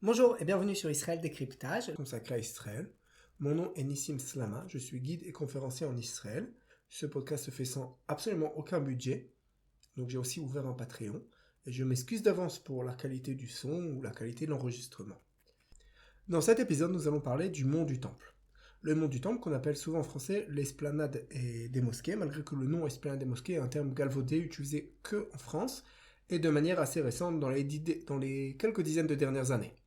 Bonjour et bienvenue sur Israël Décryptage, consacré à Israël. Mon nom est Nissim Slama, je suis guide et conférencier en Israël. Ce podcast se fait sans absolument aucun budget, donc j'ai aussi ouvert un Patreon. Et je m'excuse d'avance pour la qualité du son ou la qualité de l'enregistrement. Dans cet épisode, nous allons parler du mont du Temple. Le mont du Temple, qu'on appelle souvent en français l'esplanade des mosquées, malgré que le nom esplanade des mosquées est un terme galvaudé utilisé que en France et de manière assez récente dans les quelques dizaines de dernières années.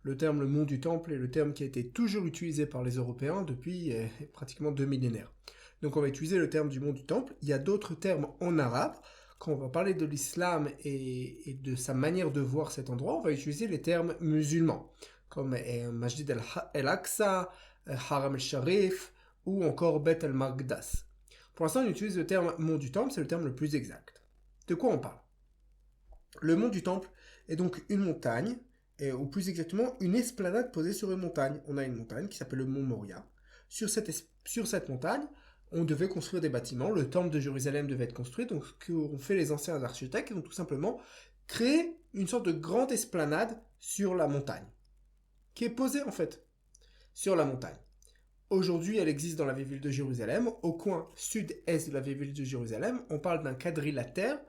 Le terme le mont du Temple est le terme qui a été toujours utilisé par les Européens depuis pratiquement 2 millénaires. Donc on va utiliser le terme du mont du Temple. Il y a d'autres termes en arabe. Quand on va parler de l'islam et de sa manière de voir cet endroit, on va utiliser les termes musulmans, comme Masjid al-Aqsa, Haram al-Sharif ou encore Bet al-Maqdas. Pour l'instant, on utilise le terme mont du Temple, c'est le terme le plus exact. De quoi on parle? Le mont du Temple est donc une montagne, ou plus exactement une esplanade posée sur une montagne. On a une montagne qui s'appelle le mont Moria. Sur cette montagne, on devait construire des bâtiments. Le temple de Jérusalem devait être construit. Donc ce qu'ont fait les anciens architectes, ils ont tout simplement créé une sorte de grande esplanade sur la montagne, qui est posée en fait sur la montagne. Aujourd'hui, elle existe dans la ville de Jérusalem. Au coin sud-est de la ville de Jérusalem, on parle d'un quadrilatère.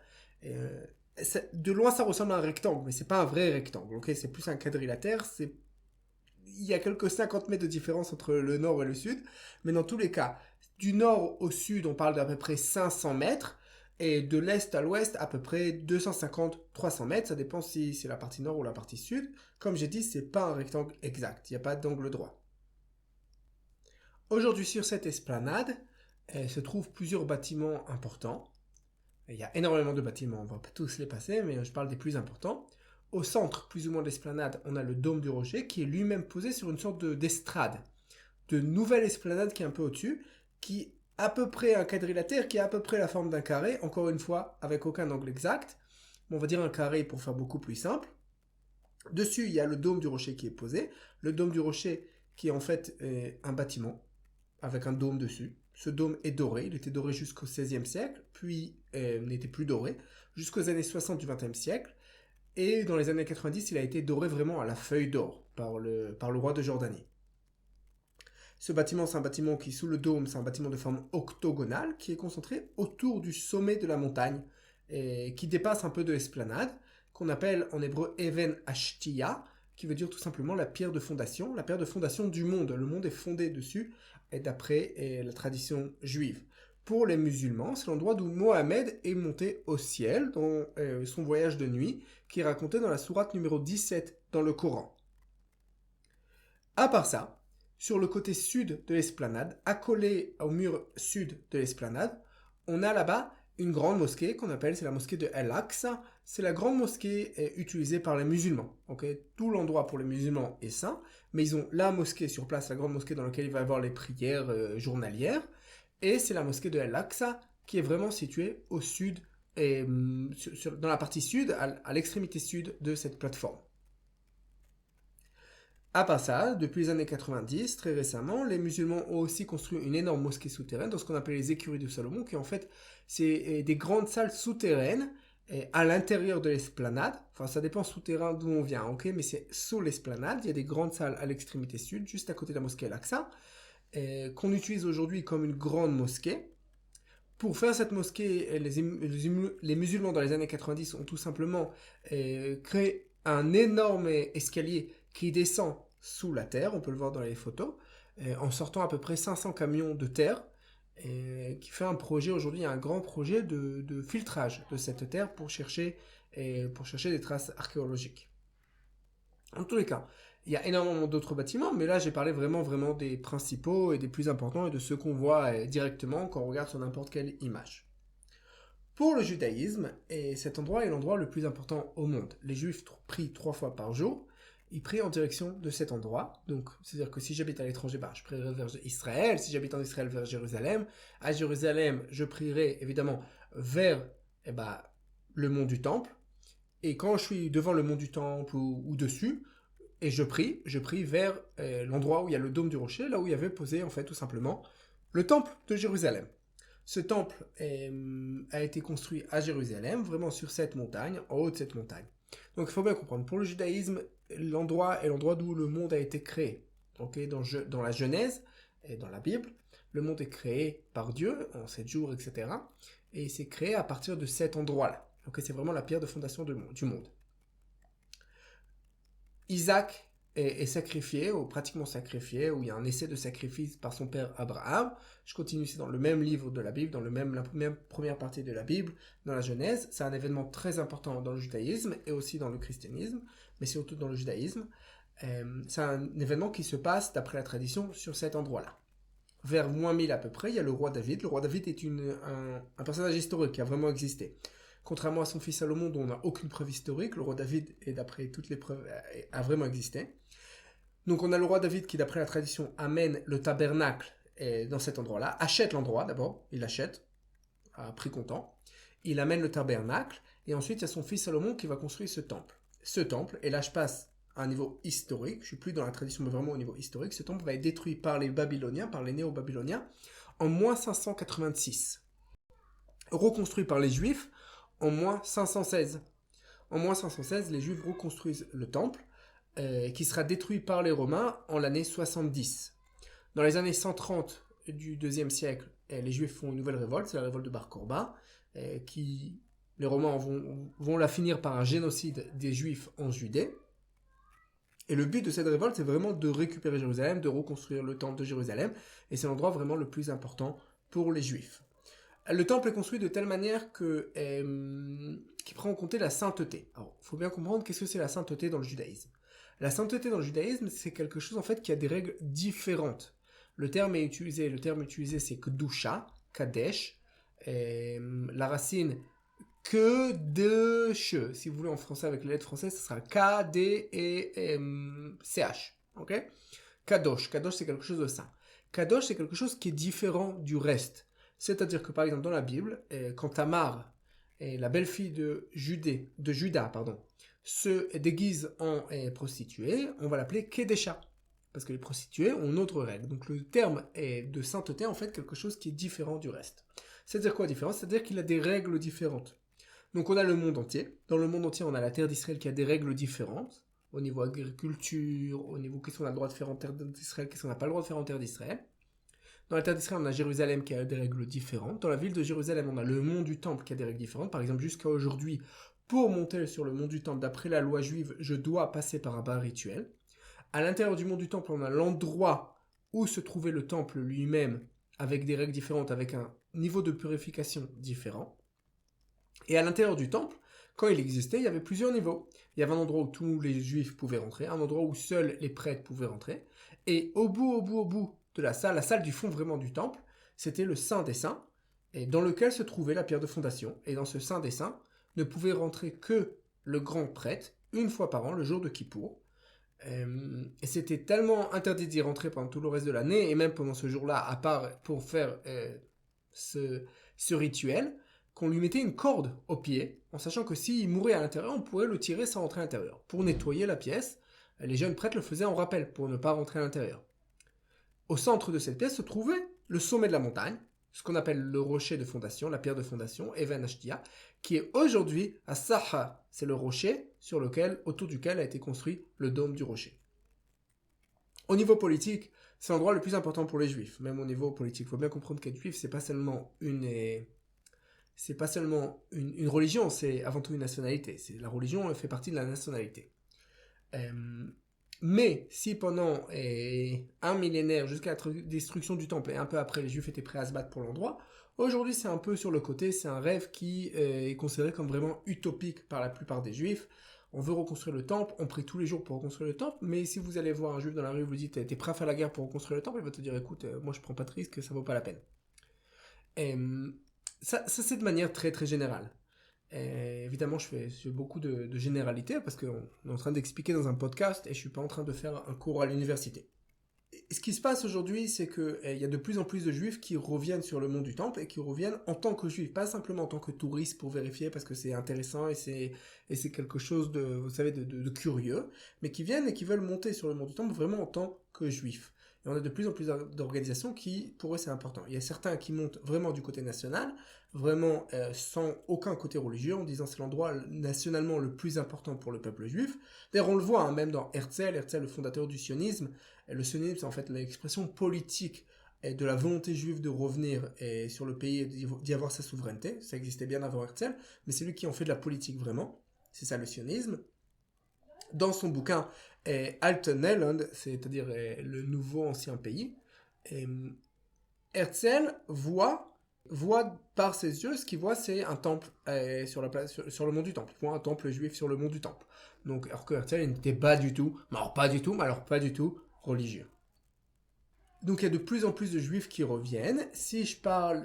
De loin, ça ressemble à un rectangle, mais c'est pas un vrai rectangle, ok? C'est plus un quadrilatère. Il y a quelques 50 mètres de différence entre le nord et le sud, mais dans tous les cas, du nord au sud, on parle d'à peu près 500 mètres, et de l'est à l'ouest, à peu près 250-300 mètres. Ça dépend si c'est la partie nord ou la partie sud. Comme j'ai dit, c'est pas un rectangle exact. Il n'y a pas d'angle droit. Aujourd'hui, sur cette esplanade, se trouvent plusieurs bâtiments importants. Il y a énormément de bâtiments, on ne va pas tous les passer, mais je parle des plus importants. Au centre, plus ou moins de l'esplanade, on a le dôme du rocher qui est lui-même posé sur une sorte d'estrade, de nouvelle esplanade qui est un peu au-dessus, qui est à peu près un quadrilatère, qui a à peu près la forme d'un carré, encore une fois, avec aucun angle exact. On va dire un carré pour faire beaucoup plus simple. Dessus, il y a le dôme du rocher qui est posé. Le dôme du rocher qui est en fait un bâtiment avec un dôme dessus. Ce dôme est doré, il était doré jusqu'au XVIe siècle, puis n'était plus doré, jusqu'aux années 60 du XXe siècle, et dans les années 90, il a été doré vraiment à la feuille d'or par le roi de Jordanie. Ce bâtiment, c'est un bâtiment qui, sous le dôme, c'est un bâtiment de forme octogonale, qui est concentré autour du sommet de la montagne, et qui dépasse un peu de l'esplanade, qu'on appelle en hébreu Even Ashtiya, qui veut dire tout simplement la pierre de fondation du monde. Le monde est fondé dessus, et d'après la tradition juive. Pour les musulmans, c'est l'endroit d'où Mohammed est monté au ciel dans son voyage de nuit, qui est raconté dans la sourate numéro 17 dans le Coran. À part ça, sur le côté sud de l'esplanade, accolé au mur sud de l'esplanade, on a là-bas une grande mosquée qu'on appelle, c'est la mosquée de Al-Aqsa. C'est la grande mosquée utilisée par les musulmans. Okay, tout l'endroit pour les musulmans est saint, mais ils ont la mosquée sur place, la grande mosquée dans laquelle il va y avoir les prières journalières. Et c'est la mosquée de Al-Aqsa qui est vraiment située au sud, dans la partie sud, à l'extrémité sud de cette plateforme. À part ça, depuis les années 90, très récemment, les musulmans ont aussi construit une énorme mosquée souterraine dans ce qu'on appelle les écuries de Salomon, qui en fait, c'est des grandes salles souterraines à l'intérieur de l'esplanade. Enfin, ça dépend souterrain d'où on vient, ok, mais c'est sous l'esplanade. Il y a des grandes salles à l'extrémité sud, juste à côté de la mosquée Al-Aqsa, qu'on utilise aujourd'hui comme une grande mosquée. Pour faire cette mosquée, les musulmans dans les années 90 ont tout simplement créé un énorme escalier qui descend sous la terre, on peut le voir dans les photos, en sortant à peu près 500 camions de terre, qui fait un projet aujourd'hui, un grand projet de filtrage de cette terre pour chercher des traces archéologiques. En tous les cas, il y a énormément d'autres bâtiments, mais là j'ai parlé vraiment des principaux et des plus importants et de ceux qu'on voit directement quand on regarde sur n'importe quelle image. Pour le judaïsme, cet endroit est l'endroit le plus important au monde. Les juifs prient 3 fois par jour. Ils prient en direction de cet endroit. Donc, c'est-à-dire que si j'habite à l'étranger, je prierai vers Israël. Si j'habite en Israël, vers Jérusalem. À Jérusalem, je prierai évidemment vers le mont du Temple. Et quand je suis devant le mont du Temple ou dessus, et je prie vers l'endroit où il y a le dôme du rocher, là où il y avait posé en fait tout simplement le temple de Jérusalem. Ce temple a été construit à Jérusalem, vraiment sur cette montagne, en haut de cette montagne. Donc il faut bien comprendre, pour le judaïsme, l'endroit est l'endroit d'où le monde a été créé. Okay, dans la Genèse et dans la Bible, le monde est créé par Dieu en 7 jours, etc. Et c'est créé à partir de cet endroit-là. Okay, c'est vraiment la pierre de fondation du monde. Isaac est sacrifié, ou pratiquement sacrifié, où il y a un essai de sacrifice par son père Abraham. Je continue, c'est dans le même livre de la Bible, dans la même première partie de la Bible, dans la Genèse. C'est un événement très important dans le judaïsme et aussi dans le christianisme, mais surtout dans le judaïsme. C'est un événement qui se passe, d'après la tradition, sur cet endroit-là. Vers moins 1000 à peu près, il y a le roi David. Le roi David est un personnage historique qui a vraiment existé. Contrairement à son fils Salomon, dont on n'a aucune preuve historique, le roi David, et d'après toutes les preuves, a vraiment existé. Donc on a le roi David qui, d'après la tradition, amène le tabernacle dans cet endroit-là, achète l'endroit d'abord, il l'achète à prix comptant, il amène le tabernacle, et ensuite il y a son fils Salomon qui va construire ce temple. Ce temple, et là je passe à un niveau historique, je ne suis plus dans la tradition mais vraiment au niveau historique, ce temple va être détruit par les Babyloniens, par les Néo-Babyloniens, en moins 586. Reconstruit par les Juifs en moins 516. En moins 516, les Juifs reconstruisent le temple, qui sera détruit par les Romains en l'année 70. Dans les années 130 du IIe siècle, les Juifs font une nouvelle révolte, c'est la révolte de Bar Korba, les Romains vont la finir par un génocide des Juifs en Judée. Et le but de cette révolte, c'est vraiment de récupérer Jérusalem, de reconstruire le temple de Jérusalem, et c'est l'endroit vraiment le plus important pour les Juifs. Le temple est construit de telle manière qu'il prend en compte la sainteté. Alors, il faut bien comprendre qu'est-ce que c'est la sainteté dans le judaïsme. La sainteté dans le judaïsme, c'est quelque chose en fait qui a des règles différentes. Le terme utilisé, c'est kedusha, kadesh, la racine que de che. Si vous voulez en français avec les lettres françaises, ce sera K, D et CH. Ok? Kadosh, c'est quelque chose de saint. Kadosh, c'est quelque chose qui est différent du reste. C'est-à-dire que par exemple dans la Bible, quand Tamar, la belle-fille de Juda, se déguise en prostituée, on va l'appeler Kedesha. Parce que les prostituées ont une autre règle. Donc le terme est de sainteté en fait quelque chose qui est différent du reste. C'est-à-dire quoi différent? C'est-à-dire qu'il a des règles différentes. Donc on a le monde entier. Dans le monde entier, on a la terre d'Israël qui a des règles différentes. Au niveau agriculture, au niveau qu'est-ce qu'on a le droit de faire en terre d'Israël, qu'est-ce qu'on n'a pas le droit de faire en terre d'Israël. Dans la terre d'Israël, on a Jérusalem qui a des règles différentes. Dans la ville de Jérusalem, on a le mont du Temple qui a des règles différentes. Par exemple, jusqu'à aujourd'hui, pour monter sur le mont du Temple, d'après la loi juive, je dois passer par un bain rituel. À l'intérieur du mont du Temple, on a l'endroit où se trouvait le temple lui-même, avec des règles différentes, avec un niveau de purification différent. Et à l'intérieur du temple, quand il existait, il y avait plusieurs niveaux. Il y avait un endroit où tous les juifs pouvaient rentrer, un endroit où seuls les prêtres pouvaient rentrer. Et au bout de la salle du fond vraiment du temple, c'était le Saint des Saints, et dans lequel se trouvait la pierre de fondation. Et dans ce Saint des Saints, ne pouvait rentrer que le grand prêtre, une fois par an, le jour de Kippour. Et c'était tellement interdit d'y rentrer pendant tout le reste de l'année, et même pendant ce jour-là, à part pour faire ce rituel, qu'on lui mettait une corde au pied, en sachant que s'il mourait à l'intérieur, on pourrait le tirer sans rentrer à l'intérieur. Pour nettoyer la pièce, les jeunes prêtres le faisaient en rappel, pour ne pas rentrer à l'intérieur. Au centre de cette pièce se trouvait le sommet de la montagne, ce qu'on appelle le rocher de fondation, la pierre de fondation, Even Ashtia, qui est aujourd'hui à Saha. C'est le rocher autour duquel a été construit le dôme du rocher. Au niveau politique, c'est l'endroit le plus important pour les juifs. Même au niveau politique, il faut bien comprendre qu'être juif, c'est pas seulement une religion, c'est avant tout une nationalité. La religion fait partie de la nationalité. Mais si pendant un millénaire, jusqu'à la destruction du temple et un peu après, les juifs étaient prêts à se battre pour l'endroit, aujourd'hui c'est un peu sur le côté, c'est un rêve qui est considéré comme vraiment utopique par la plupart des juifs. On veut reconstruire le temple, on prie tous les jours pour reconstruire le temple, mais si vous allez voir un juif dans la rue, vous dites t'es prêt à faire la guerre pour reconstruire le temple, il va te dire écoute, moi je prends pas de risque, ça vaut pas la peine. Ça c'est de manière très très générale. Évidemment, je fais beaucoup de généralités parce qu'on est en train d'expliquer dans un podcast et je suis pas en train de faire un cours à l'université. Et ce qui se passe aujourd'hui, c'est qu'il y a de plus en plus de juifs qui reviennent sur le mont du temple et qui reviennent en tant que juifs, pas simplement en tant que touristes pour vérifier parce que c'est intéressant et c'est quelque chose de curieux, mais qui viennent et qui veulent monter sur le mont du temple vraiment en tant que juifs. Et on a de plus en plus d'organisations qui, pour eux, c'est important. Il y a certains qui montent vraiment du côté national, vraiment sans aucun côté religieux, en disant c'est l'endroit nationalement le plus important pour le peuple juif. D'ailleurs, on le voit, même dans Herzl, le fondateur du sionisme. Et le sionisme, c'est en fait l'expression politique de la volonté juive de revenir sur le pays et d'y avoir sa souveraineté. Ça existait bien avant Herzl, mais c'est lui qui en fait de la politique vraiment. C'est ça le sionisme. Dans son bouquin Alte Neuland, c'est-à-dire le nouveau ancien pays, Herzl voit par ses yeux, ce qu'il voit, c'est un temple sur le mont du Temple. Il voit un temple juif sur le mont du Temple. Donc, alors que Herzl n'était pas du tout religieux. Donc il y a de plus en plus de juifs qui reviennent. Si je parle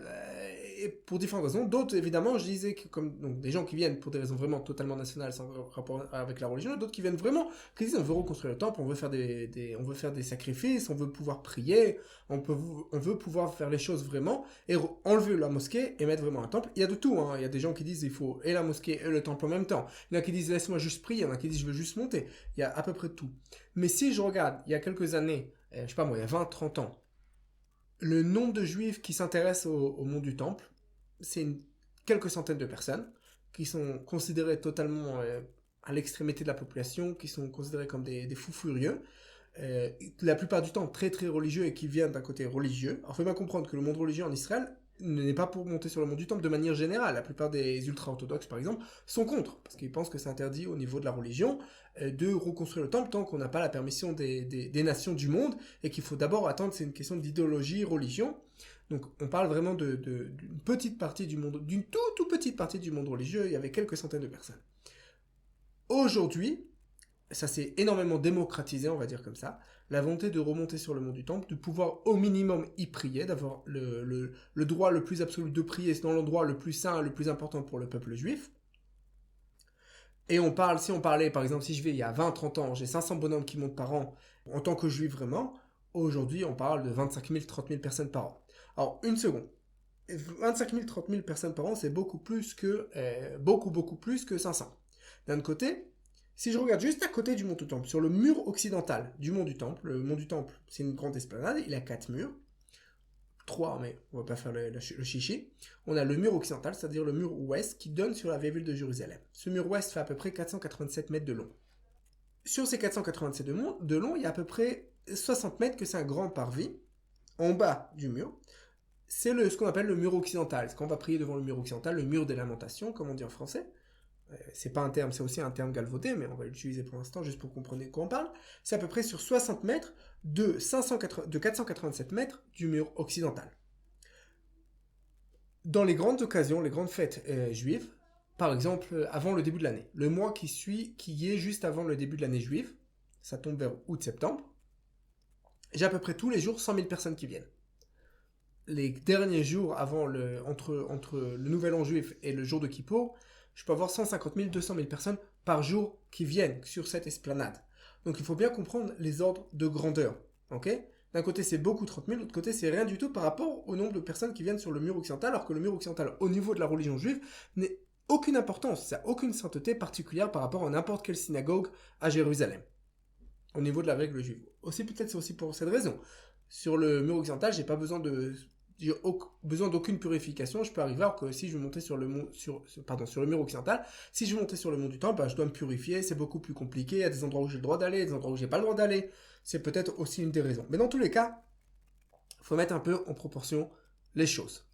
pour différentes raisons, d'autres évidemment, je disais que comme donc, des gens qui viennent pour des raisons vraiment totalement nationales sans rapport avec la religion, d'autres qui viennent vraiment, qui disent on veut reconstruire le temple, on veut faire des sacrifices, on veut pouvoir prier, on veut pouvoir faire les choses vraiment et enlever la mosquée et mettre vraiment un temple. Il y a de tout, hein. Il y a des gens qui disent il faut et la mosquée et le temple en même temps. Il y en a qui disent laisse-moi juste prier, il y en a qui disent je veux juste monter. Il y a à peu près tout. Mais si je regarde, il y a quelques années, je sais pas moi, il y a 20-30 ans, le nombre de juifs qui s'intéressent au mont du Temple, c'est quelques centaines de personnes qui sont considérées totalement à l'extrémité de la population, qui sont considérés comme des fous furieux, la plupart du temps très très religieux et qui viennent d'un côté religieux. Alors il faut bien comprendre que le monde religieux en Israël n'est pas pour monter sur le mont du Temple de manière générale. La plupart des ultra-orthodoxes, par exemple, sont contre, parce qu'ils pensent que c'est interdit au niveau de la religion de reconstruire le temple tant qu'on n'a pas la permission des nations du monde, et qu'il faut d'abord attendre, c'est une question d'idéologie, religion. Donc on parle vraiment d'une petite partie du monde, d'une toute petite partie du monde religieux, il y avait quelques centaines de personnes. Aujourd'hui, ça s'est énormément démocratisé, on va dire comme ça, la volonté de remonter sur le mont du Temple, de pouvoir au minimum y prier, d'avoir le droit le plus absolu de prier dans l'endroit le plus saint, le plus important pour le peuple juif. Et si on parlait, par exemple, si je vais il y a 20-30 ans, j'ai 500 bonhommes qui montent par an, en tant que juif vraiment, aujourd'hui on parle de 25 000, 30 000 personnes par an. Alors, une seconde. 25 000, 30 000 personnes par an, c'est beaucoup plus que 500. D'un autre côté, si je regarde juste à côté du mont du Temple, sur le mur occidental du mont du Temple, le mont du Temple, c'est une grande esplanade, il a 4 murs, 3, mais on va pas faire le chichi. On a le mur occidental, c'est-à-dire le mur ouest, qui donne sur la vieille ville de Jérusalem. Ce mur ouest fait à peu près 487 mètres de long. Sur ces 487 de long, il y a à peu près 60 mètres que c'est un grand parvis, en bas du mur. C'est ce qu'on appelle le mur occidental. C'est quand on va prier devant le mur occidental, le mur des lamentations, comme on dit en français. C'est pas un terme, c'est aussi un terme galvaudé, mais on va l'utiliser pour l'instant juste pour comprendre de quoi on parle. C'est à peu près sur 60 mètres de 487 mètres du mur occidental. Dans les grandes occasions, les grandes fêtes juives, par exemple avant le début de l'année, le mois qui est juste avant le début de l'année juive, ça tombe vers août-septembre, j'ai à peu près tous les jours 100 000 personnes qui viennent. Les derniers jours entre le nouvel an juif et le jour de Kippour, je peux avoir 150 000, 200 000 personnes par jour qui viennent sur cette esplanade. Donc il faut bien comprendre les ordres de grandeur. Okay, d'un côté c'est beaucoup 30 000, de l'autre côté c'est rien du tout par rapport au nombre de personnes qui viennent sur le mur occidental, alors que le mur occidental au niveau de la religion juive n'a aucune importance, ça n'a aucune sainteté particulière par rapport à n'importe quelle synagogue à Jérusalem, au niveau de la règle juive. C'est aussi pour cette raison. Sur le mur occidental, j'ai pas besoin d'aucune purification. Je peux arriver, alors que si je montais sur le mur occidental, si je montais sur le mont du Temple, je dois me purifier, c'est beaucoup plus compliqué, il y a des endroits où j'ai le droit d'aller, des endroits où j'ai pas le droit d'aller, c'est peut-être aussi une des raisons. Mais dans tous les cas, il faut mettre un peu en proportion les choses.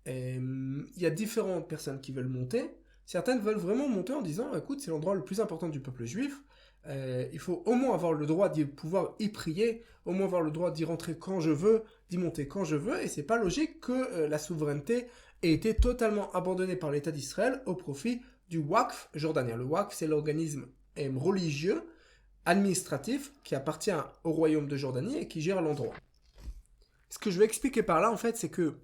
Il y a différentes personnes qui veulent monter, certaines veulent vraiment monter en disant, écoute, c'est l'endroit le plus important du peuple juif, il faut au moins avoir le droit d'y pouvoir y prier, au moins avoir le droit d'y rentrer quand je veux, d'y monter quand je veux, et c'est pas logique que la souveraineté ait été totalement abandonnée par l'État d'Israël au profit du Waqf jordanien. Le Waqf, c'est l'organisme religieux, administratif, qui appartient au royaume de Jordanie et qui gère l'endroit. Ce que je vais expliquer par là, en fait, c'est que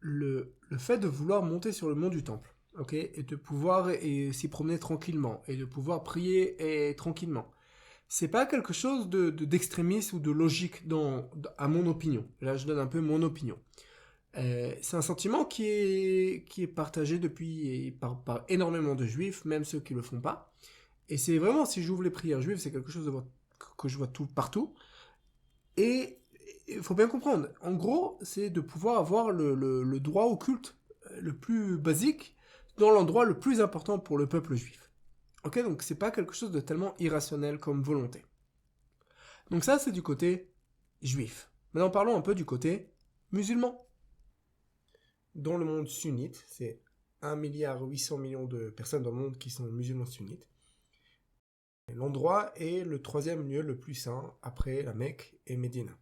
le fait de vouloir monter sur le mont du Temple, okay, et de pouvoir s'y promener tranquillement, et de pouvoir prier tranquillement, c'est pas quelque chose d'extrémiste ou de logique à mon opinion. Là, je donne un peu mon opinion. C'est un sentiment qui est partagé depuis par énormément de juifs, même ceux qui le font pas. Et c'est vraiment, si j'ouvre les prières juives, c'est quelque chose que je vois partout. Et il faut bien comprendre, en gros, c'est de pouvoir avoir le droit au culte le plus basique dans l'endroit le plus important pour le peuple juif. Ok, donc c'est pas quelque chose de tellement irrationnel comme volonté. Donc ça, c'est du côté juif. Maintenant, parlons un peu du côté musulman. Dans le monde sunnite, c'est 1,8 milliard de personnes dans le monde qui sont musulmans sunnites. L'endroit est le troisième lieu le plus saint après la Mecque et Médine.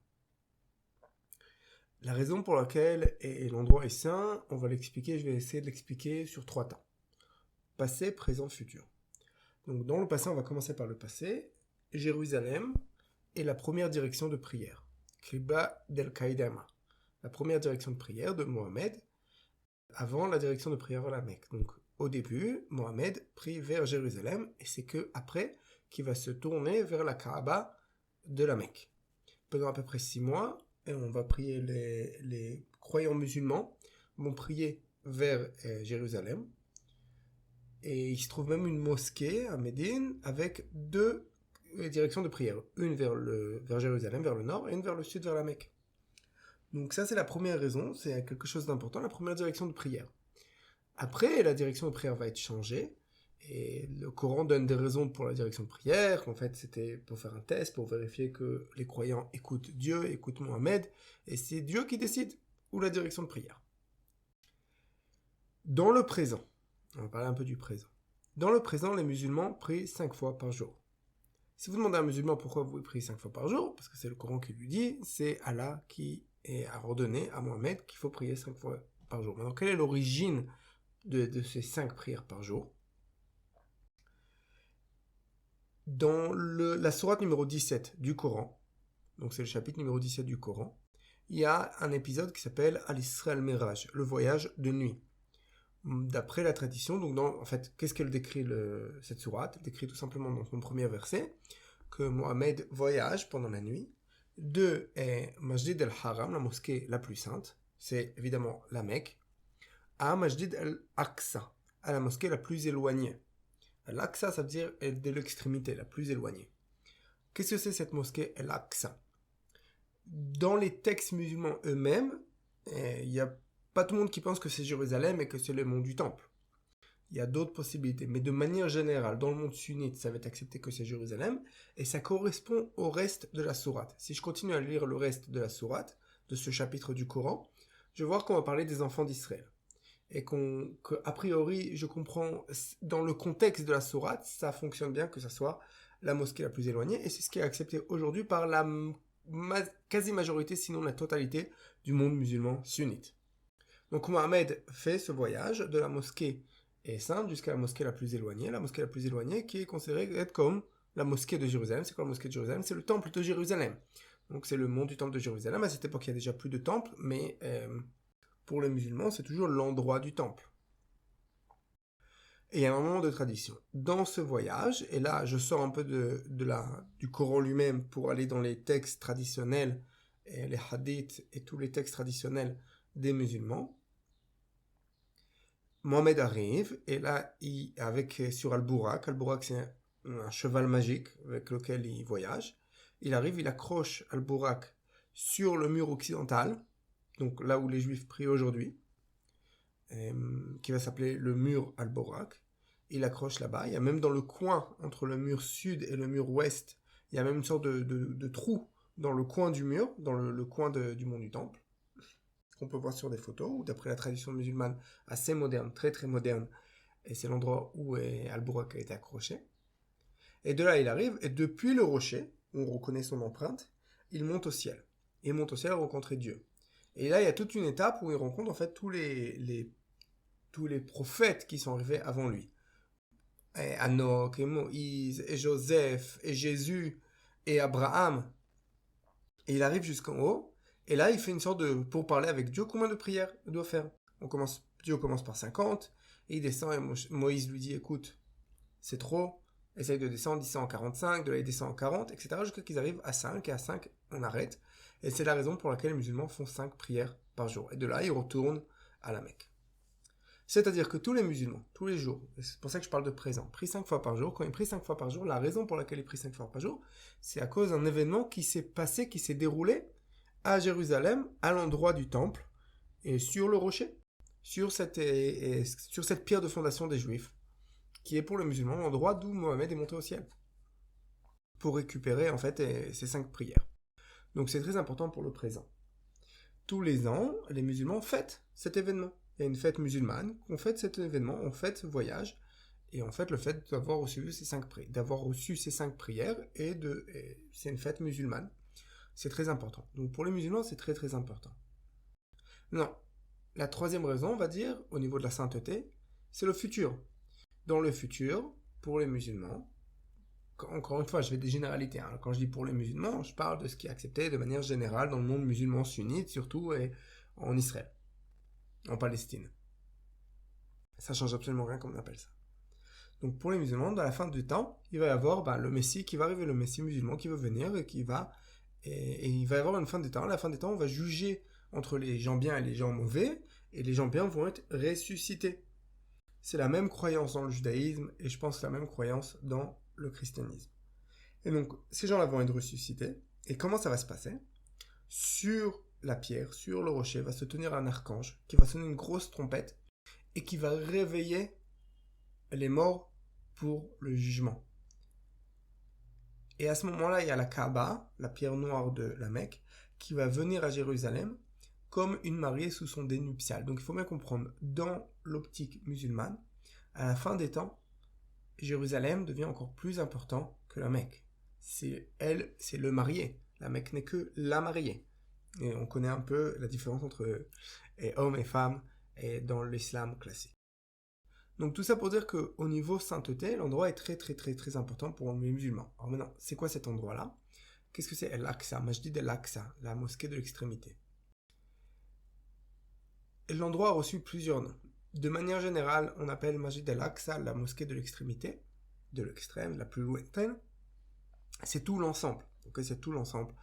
La raison pour laquelle l'endroit est saint, on va l'expliquer, je vais essayer de l'expliquer sur 3 temps. Passé, présent, futur. Donc dans le passé, on va commencer par le passé. Jérusalem est la première direction de prière. Qibla del-Qaïdama. La première direction de prière de Mohammed avant la direction de prière vers la Mecque. Donc au début, Mohammed prie vers Jérusalem et c'est que après qu'il va se tourner vers la Kaaba de la Mecque. Pendant à peu près 6 mois, et on va prier les croyants musulmans vont prier vers Jérusalem. Et il se trouve même une mosquée à Médine avec 2 directions de prière. Une vers Jérusalem, vers le nord, et une vers le sud, vers la Mecque. Donc ça, c'est la première raison, c'est quelque chose d'important, la première direction de prière. Après, la direction de prière va être changée, et le Coran donne des raisons pour la direction de prière, qu'en fait c'était pour faire un test, pour vérifier que les croyants écoutent Dieu, écoutent Mohammed, et c'est Dieu qui décide où la direction de prière. Dans le présent, on va parler un peu du présent. Dans le présent, les musulmans prient 5 fois par jour. Si vous demandez à un musulman pourquoi vous priez 5 fois par jour, parce que c'est le Coran qui lui dit, c'est Allah qui a ordonné à Mohammed qu'il faut prier 5 fois par jour. Maintenant, quelle est l'origine de ces 5 prières par jour? Dans la sourate numéro 17 du Coran, donc c'est le chapitre numéro 17 du Coran, il y a un épisode qui s'appelle Al-Isra al-Miraj, le voyage de nuit. D'après la tradition, donc en fait, qu'est-ce qu'elle décrit cette sourate? Elle décrit tout simplement dans son premier verset que Mohammed voyage pendant la nuit de Masjid al-Haram, la mosquée la plus sainte, c'est évidemment la Mecque, à Masjid al-Aqsa, à la mosquée la plus éloignée. Al-Aqsa, ça veut dire de l'extrémité, la plus éloignée. Qu'est-ce que c'est cette mosquée Al-Aqsa? Dans les textes musulmans eux-mêmes, il n'y a pas tout le monde qui pense que c'est Jérusalem et que c'est le mont du Temple. Il y a d'autres possibilités, mais de manière générale, dans le monde sunnite, ça va être accepté que c'est Jérusalem, et ça correspond au reste de la sourate. Si je continue à lire le reste de la sourate, de ce chapitre du Coran, je vais voir qu'on va parler des enfants d'Israël. Et qu'a priori, je comprends, dans le contexte de la sourate, ça fonctionne bien que ça soit la mosquée la plus éloignée, et c'est ce qui est accepté aujourd'hui par la quasi-majorité, sinon la totalité, du monde musulman sunnite. Donc Mohammed fait ce voyage de la mosquée sainte jusqu'à la mosquée la plus éloignée qui est considérée être comme la mosquée de Jérusalem. C'est quoi la mosquée de Jérusalem? C'est le temple de Jérusalem. Donc c'est le mont du temple de Jérusalem. À cette époque, il y a déjà plus de temples, mais pour les musulmans, c'est toujours l'endroit du temple. Et il y a un moment de tradition. Dans ce voyage, et là je sors un peu du Coran lui-même pour aller dans les textes traditionnels, et les hadiths et tous les textes traditionnels des musulmans, Mohammed arrive, et là, sur Al-Burak, c'est un cheval magique avec lequel il voyage. Il arrive, il accroche Al-Burak sur le mur occidental, donc là où les Juifs prient aujourd'hui, qui va s'appeler le mur Al-Burak. Il accroche là-bas. Il y a même dans le coin, entre le mur sud et le mur ouest, il y a même une sorte de trou dans le coin du mur, dans le coin du mont du Temple, qu'on peut voir sur des photos, ou d'après la tradition musulmane assez moderne, très très moderne, et c'est l'endroit où Al-Burak a été accroché. Et de là, il arrive, et depuis le rocher, où on reconnaît son empreinte, il monte au ciel. Il monte au ciel à rencontrer Dieu. Et là, il y a toute une étape où il rencontre en fait tous les prophètes qui sont arrivés avant lui. Et Enoch, et Moïse, et Joseph, et Jésus, et Abraham. Et il arrive jusqu'en haut, et là, il fait une sorte pour parler avec Dieu, combien de prières il doit faire? Dieu commence par 50, et il descend, et Moïse lui dit, écoute, c'est trop, essaye de descendre, il descend en 45, de là il descend en 40, etc., jusqu'à qu'ils arrivent à 5, et à 5, on arrête. Et c'est la raison pour laquelle les musulmans font 5 prières par jour. Et de là, ils retournent à la Mecque. C'est-à-dire que tous les musulmans, tous les jours, c'est pour ça que je parle de présent, prie 5 fois par jour, quand il prie 5 fois par jour, la raison pour laquelle il prie 5 fois par jour, c'est à cause d'un événement qui s'est passé, qui s'est déroulé à Jérusalem, à l'endroit du temple, et sur le rocher, sur cette pierre de fondation des Juifs, qui est pour les musulmans l'endroit d'où Mohammed est monté au ciel, pour récupérer en fait ces 5 prières. Donc c'est très important pour le présent. Tous les ans, les musulmans fêtent cet événement. Il y a une fête musulmane, on fête cet événement, on fête ce voyage, et en fait le fait d'avoir reçu ces 5 prières, c'est une fête musulmane. C'est très important. Donc pour les musulmans, c'est très très important. Non, la troisième raison, on va dire, au niveau de la sainteté, c'est le futur. Dans le futur, pour les musulmans, encore une fois, je fais des généralités. Hein. Quand je dis pour les musulmans, je parle de ce qui est accepté de manière générale dans le monde musulman sunnite, surtout et en Israël, en Palestine. Ça change absolument rien comme on appelle ça. Donc pour les musulmans, dans la fin du temps, il va y avoir le Messie qui va arriver, le Messie musulman qui va venir et il va y avoir une fin des temps. À la fin des temps, on va juger entre les gens bien et les gens mauvais, et les gens bien vont être ressuscités. C'est la même croyance dans le judaïsme, et je pense la même croyance dans le christianisme. Et donc, ces gens-là vont être ressuscités, et comment ça va se passer ? Sur la pierre, sur le rocher, va se tenir un archange, qui va sonner une grosse trompette, et qui va réveiller les morts pour le jugement. Et à ce moment-là, il y a la Kaaba, la pierre noire de la Mecque, qui va venir à Jérusalem comme une mariée sous son dé nuptial. Donc il faut bien comprendre, dans l'optique musulmane, à la fin des temps, Jérusalem devient encore plus important que la Mecque. C'est le marié. La Mecque n'est que la mariée. Et on connaît un peu la différence entre hommes et femmes dans l'islam classique. Donc tout ça pour dire qu'au niveau sainteté, l'endroit est très très très très important pour les musulmans. Alors maintenant, c'est quoi cet endroit-là ? Qu'est-ce que c'est Al-Aqsa, Masjid Al-Aqsa, la mosquée de l'extrémité. L'endroit a reçu plusieurs noms. De manière générale, on appelle Masjid Al-Aqsa la mosquée de l'extrémité, de l'extrême, la plus lointaine. C'est tout l'ensemble. Okay, c'est tout l'ensemble.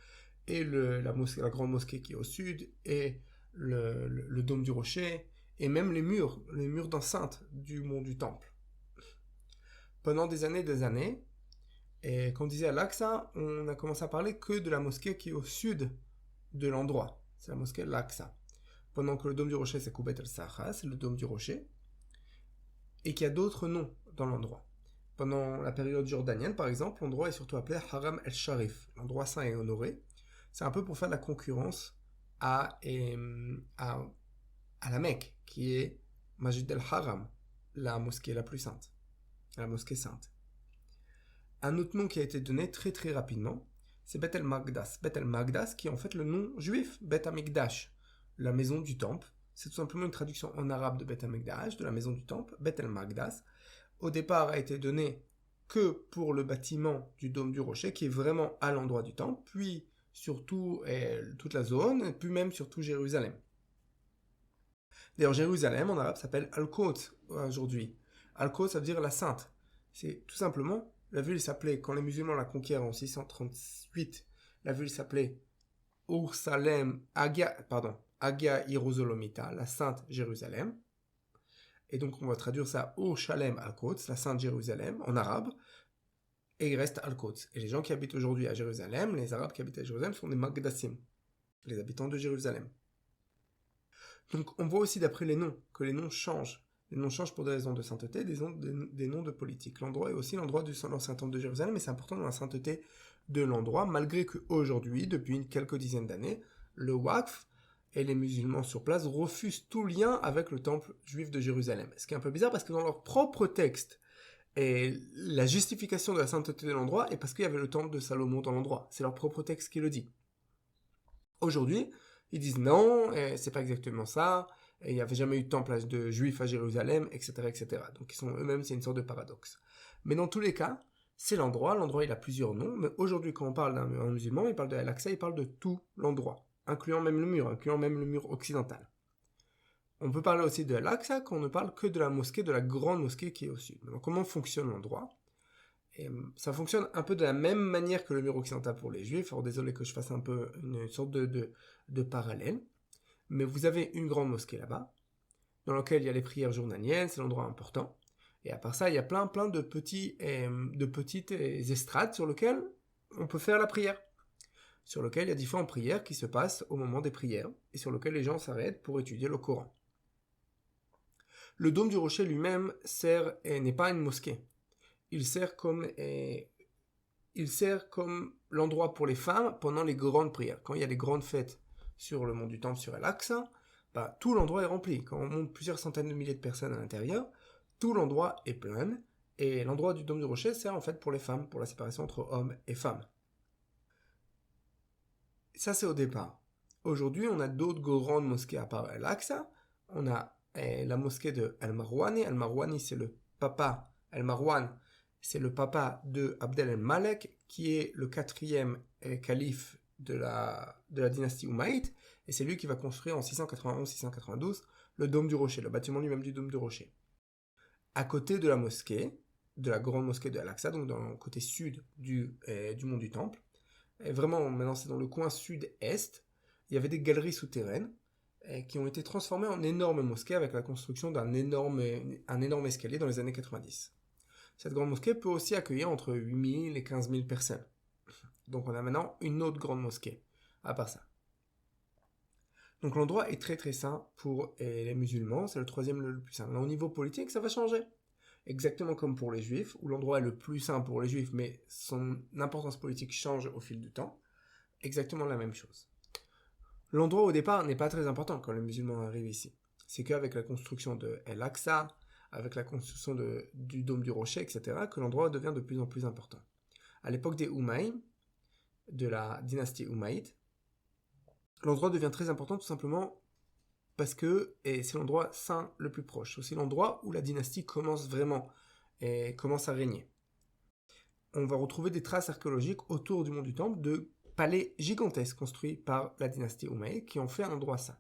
Et la grande mosquée qui est au sud, et le dôme du rocher, et même les murs d'enceinte du mont du temple. Pendant des années, et quand on disait Al-Aqsa, on a commencé à parler que de la mosquée qui est au sud de l'endroit. C'est la mosquée Al-Aqsa. Pendant que le dôme du rocher, c'est Koubet al-Saha, c'est le dôme du rocher, et qu'il y a d'autres noms dans l'endroit. Pendant la période jordanienne, par exemple, l'endroit est surtout appelé Haram el-Sharif, l'endroit saint et honoré. C'est un peu pour faire de la concurrence à la Mecque, qui est Masjid al-Haram, la mosquée la plus sainte, la mosquée sainte. Un autre nom qui a été donné très très rapidement, c'est Bet el-Magdas. Bet el-Magdas, qui est en fait le nom juif, Bet Amikdash, la maison du temple. C'est tout simplement une traduction en arabe de Bet Amikdash, de la maison du temple, Bet el-Magdas. Au départ a été donné que pour le bâtiment du dôme du rocher, qui est vraiment à l'endroit du temple, puis surtout toute la zone, et puis même surtout Jérusalem. D'ailleurs, Jérusalem en arabe s'appelle Al-Quds aujourd'hui. Al-Quds, ça veut dire la sainte. C'est tout simplement, la ville s'appelait, quand les musulmans la conquièrent en 638, la ville s'appelait Hagia Hierosolomita, la sainte Jérusalem. Et donc on va traduire ça Shalem Al-Quds, la sainte Jérusalem en arabe, et il reste Al-Quds. Et les gens qui habitent aujourd'hui à Jérusalem, les Arabes qui habitent à Jérusalem, sont des Magdasim, les habitants de Jérusalem. Donc on voit aussi d'après les noms, que les noms changent. Les noms changent pour des raisons de sainteté, des noms de politique. L'endroit est aussi l'endroit de l'ancien temple de Jérusalem, mais c'est important dans la sainteté de l'endroit, malgré qu'aujourd'hui, depuis quelques dizaines d'années, le Waqf et les musulmans sur place refusent tout lien avec le temple juif de Jérusalem. Ce qui est un peu bizarre parce que dans leur propre texte, et la justification de la sainteté de l'endroit est parce qu'il y avait le temple de Salomon dans l'endroit. C'est leur propre texte qui le dit. Aujourd'hui, ils disent non, c'est pas exactement ça, et il n'y avait jamais eu de temple de juifs à Jérusalem, etc., etc. Donc ils sont eux-mêmes, c'est une sorte de paradoxe. Mais dans tous les cas, c'est l'endroit il a plusieurs noms, mais aujourd'hui quand on parle d'un musulman, il parle de Al-Aqsa, il parle de tout l'endroit, incluant même le mur occidental. On peut parler aussi de Al-Aqsa quand on ne parle que de la mosquée, de la grande mosquée qui est au sud. Donc comment fonctionne l'endroit ? Et ça fonctionne un peu de la même manière que le mur occidental pour les juifs. Alors désolé que je fasse un peu une sorte de parallèle. Mais vous avez une grande mosquée là-bas. dans lequel il y a les prières journalières, c'est l'endroit important. Et à part ça, il y a plein de petites estrades sur lesquelles on peut faire la prière. Sur lesquelles il y a différentes prières qui se passent au moment des prières et sur lesquelles les gens s'arrêtent pour étudier le Coran. Le dôme du rocher lui-même n'est pas une mosquée. Il sert comme l'endroit pour les femmes pendant les grandes prières. Quand il y a les grandes fêtes sur le mont du Temple, sur Al-Aqsa, tout l'endroit est rempli. Quand on monte plusieurs centaines de milliers de personnes à l'intérieur, tout l'endroit est plein. Et l'endroit du dôme du rocher sert en fait pour les femmes, pour la séparation entre hommes et femmes. Ça, c'est au départ. Aujourd'hui, on a d'autres grandes mosquées à part Al-Aqsa. On a la mosquée de Al-Marwani. Al-Marwani, c'est le papa. Al-Marwan, c'est le papa de Abdel el-Malek, qui est le 4e calife de la dynastie Umayyade. Et c'est lui qui va construire en 691-692 le dôme du rocher, le bâtiment lui-même du dôme du rocher. À côté de la mosquée, de la grande mosquée de Al-Aqsa, donc dans le côté sud du mont du Temple, et vraiment, maintenant c'est dans le coin sud-est, il y avait des galeries souterraines qui ont été transformées en énormes mosquées avec la construction d'un énorme escalier dans les années 90. Cette grande mosquée peut aussi accueillir entre 8000 et 15 000 personnes. Donc on a maintenant une autre grande mosquée, à part ça. Donc l'endroit est très très sain pour les musulmans, c'est le 3e le plus sain. Là, au niveau politique, ça va changer. Exactement comme pour les juifs, où l'endroit est le plus sain pour les juifs, mais son importance politique change au fil du temps. Exactement la même chose. L'endroit au départ n'est pas très important quand les musulmans arrivent ici. C'est qu'avec la construction de Al-Aqsa, avec la construction du dôme du rocher, etc., que l'endroit devient de plus en plus important. À l'époque des Umayyads, de la dynastie Umayyade, l'endroit devient très important tout simplement parce que c'est l'endroit saint le plus proche. C'est aussi l'endroit où la dynastie commence à régner. On va retrouver des traces archéologiques autour du mont du Temple de palais gigantesques construits par la dynastie Umayyade qui ont fait un endroit saint.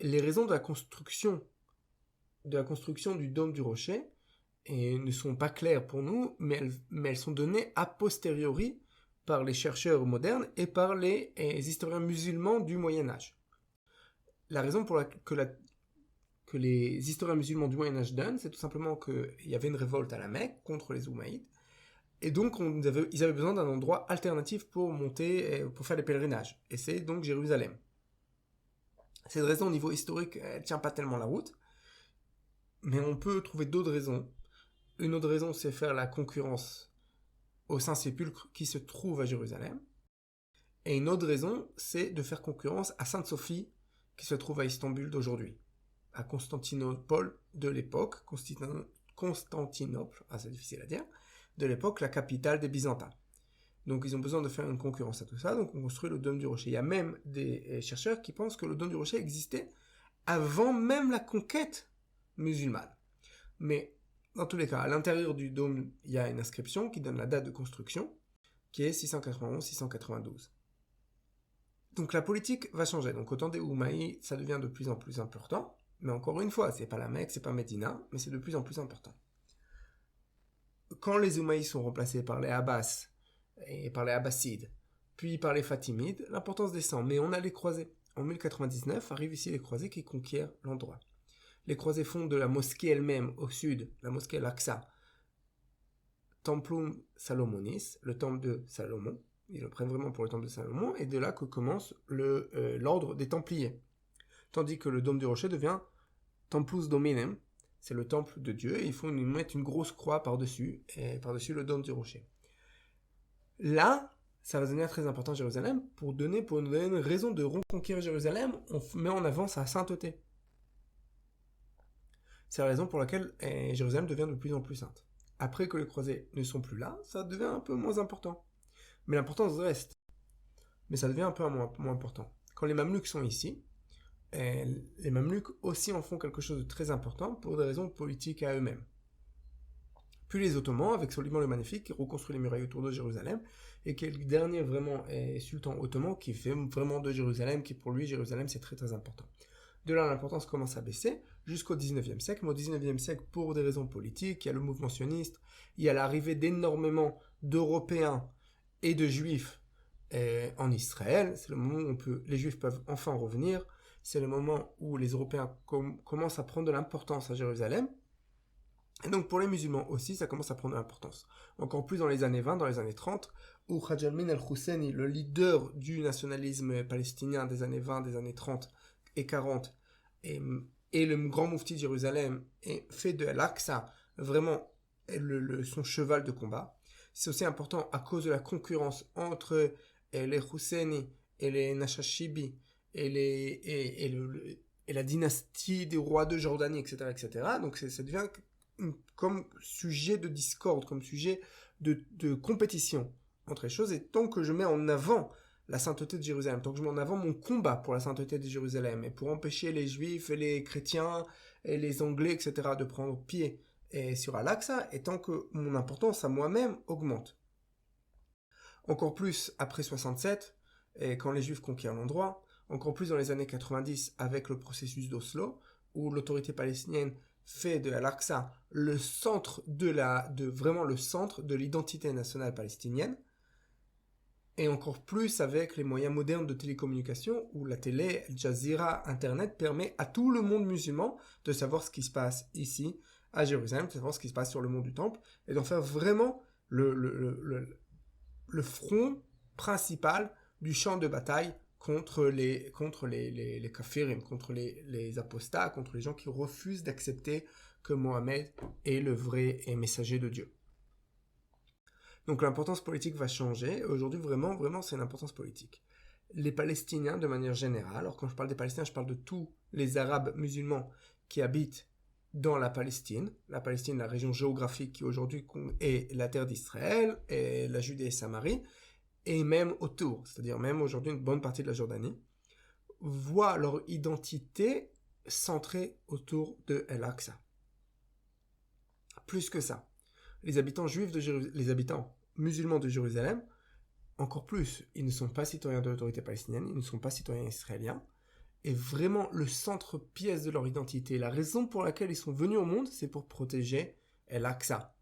Les raisons de la construction du dôme du rocher ne sont pas claires pour nous, mais elles sont données a posteriori par les chercheurs modernes et par les historiens musulmans du Moyen-Âge. La raison que les historiens musulmans du Moyen-Âge donnent, c'est tout simplement qu'il y avait une révolte à la Mecque contre les Umayyades, et donc ils avaient besoin d'un endroit alternatif pour faire les pèlerinages, et c'est donc Jérusalem. Cette raison au niveau historique, elle ne tient pas tellement la route, mais on peut trouver d'autres raisons. Une autre raison, c'est faire la concurrence au Saint-Sépulcre qui se trouve à Jérusalem, et une autre raison, c'est de faire concurrence à Sainte-Sophie, qui se trouve à Istanbul d'aujourd'hui, à Constantinople de l'époque, Constantinople, c'est difficile à dire, de l'époque, la capitale des Byzantins. Donc ils ont besoin de faire une concurrence à tout ça, donc on construit le dôme du rocher. Il y a même des chercheurs qui pensent que le dôme du rocher existait avant même la conquête musulmane. Mais dans tous les cas, à l'intérieur du dôme, il y a une inscription qui donne la date de construction, qui est 691-692. Donc la politique va changer. Donc au temps des Umayyads, ça devient de plus en plus important. Mais encore une fois, c'est pas la Mecque, c'est pas Médina, mais c'est de plus en plus important. Quand les Umayyads sont remplacés par les Abbas et par les Abbassides, puis par les Fatimides, l'importance descend. Mais on a les croisés. En 1099, arrivent ici les croisés qui conquièrent l'endroit. Les croisés fondent de la mosquée elle-même au sud, la mosquée Al-Aqsa, Templum Salomonis, le temple de Salomon. Ils le prennent vraiment pour le temple de Salomon, et de là que commence l'ordre des Templiers. Tandis que le dôme du rocher devient Templus Dominem, c'est le temple de Dieu, et ils mettent une grosse croix par-dessus le dôme du rocher. Là, ça va devenir très important à Jérusalem, pour nous donner une raison de reconquérir Jérusalem, on met en avant sa sainteté. C'est la raison pour laquelle Jérusalem devient de plus en plus sainte. Après que les croisés ne sont plus là, ça devient un peu moins important. Mais l'importance reste. Mais ça devient un peu moins important. Quand les Mamelouks sont ici, les Mamelouks aussi en font quelque chose de très important pour des raisons politiques à eux-mêmes. Puis les Ottomans, avec Soliman le Magnifique, qui reconstruit les murailles autour de Jérusalem, et qui est le dernier vraiment sultan ottoman qui fait vraiment de Jérusalem, qui pour lui, Jérusalem, c'est très très important. De là, l'importance commence à baisser jusqu'au 19e siècle. Mais au 19e siècle, pour des raisons politiques, il y a le mouvement sioniste, il y a l'arrivée d'énormément d'Européens et de Juifs en Israël. C'est le moment où les Juifs peuvent enfin revenir. c'est le moment où les Européens commencent à prendre de l'importance à Jérusalem. Et donc pour les musulmans aussi, ça commence à prendre de l'importance. Encore plus dans les années 20, dans les années 30, où Haj al-Min al-Husseini, le leader du nationalisme palestinien des années 20, des années 30 et 40, et le grand moufti de Jérusalem, fait de Al-Aqsa vraiment son cheval de combat. C'est aussi important à cause de la concurrence entre les Husseini et les Nashashibi et la dynastie des rois de Jordanie, etc. etc. Donc ça devient comme sujet de discorde, comme sujet de compétition entre les choses. Et tant que je mets en avant la sainteté de Jérusalem, tant que je mets en avant mon combat pour la sainteté de Jérusalem et pour empêcher les juifs et les chrétiens et les anglais, etc. de prendre pied sur Al-Aqsa, et tant que mon importance à moi-même augmente. Encore plus après 67, et quand les juifs conquièrent l'endroit, encore plus dans les années 90 avec le processus d'Oslo, où l'autorité palestinienne fait de Al-Aqsa le centre vraiment le centre de l'identité nationale palestinienne, et encore plus avec les moyens modernes de télécommunication où la télé, Al Jazeera, Internet permet à tout le monde musulman de savoir ce qui se passe ici, à Jérusalem, de savoir ce qui se passe sur le mont du Temple, et d'en faire vraiment le front principal du champ de bataille contre les kafirim, contre les apostats, contre les gens qui refusent d'accepter que Mohammed est le vrai messager de Dieu. Donc l'importance politique va changer. Aujourd'hui, vraiment, c'est une importance politique. Les Palestiniens, de manière générale, alors quand je parle des Palestiniens, je parle de tous les Arabes musulmans qui habitent dans la Palestine, la région géographique qui aujourd'hui est la terre d'Israël, et la Judée et Samarie, et même autour, c'est-à-dire même aujourd'hui une bonne partie de la Jordanie, voient leur identité centrée autour de Al-Aqsa. Plus que ça, les habitants musulmans de Jérusalem, encore plus, ils ne sont pas citoyens de l'autorité palestinienne, ils ne sont pas citoyens israéliens, et vraiment le centre-pièce de leur identité, la raison pour laquelle ils sont venus au monde, c'est pour protéger Al-Aqsa.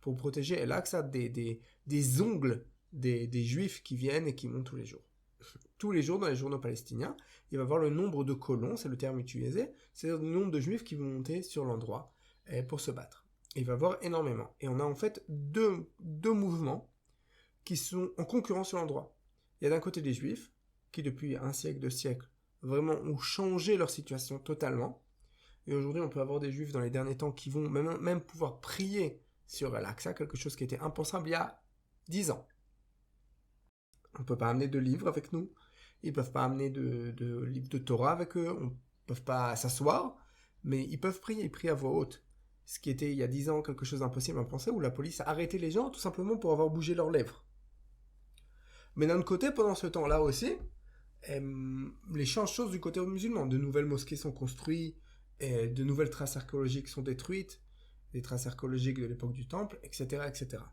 Pour protéger Al-Aqsa des ongles des juifs qui viennent et qui montent tous les jours. Tous les jours dans les journaux palestiniens, il va y avoir le nombre de colons, c'est le terme utilisé, c'est-à-dire le nombre de juifs qui vont monter sur l'endroit pour se battre. Et il va y avoir énormément. Et on a en fait deux mouvements qui sont en concurrence sur l'endroit. Il y a d'un côté des juifs, qui depuis un siècle, 2 siècles, vraiment ont changé leur situation totalement. Et aujourd'hui, on peut avoir des juifs dans les derniers temps qui vont même pouvoir prier sur Al-Aqsa, quelque chose qui était impensable il y a 10 ans. On ne peut pas amener de livres avec nous, ils ne peuvent pas amener de livres de Torah avec eux, on ne peut pas s'asseoir, mais ils peuvent prier, ils prient à voix haute. Ce qui était il y a 10 ans quelque chose d'impossible à penser, où la police a arrêté les gens tout simplement pour avoir bougé leurs lèvres. Mais d'un autre côté, pendant ce temps-là aussi, les choses du côté musulman. De nouvelles mosquées sont construites, de nouvelles traces archéologiques sont détruites, des traces archéologiques de l'époque du Temple, etc., etc.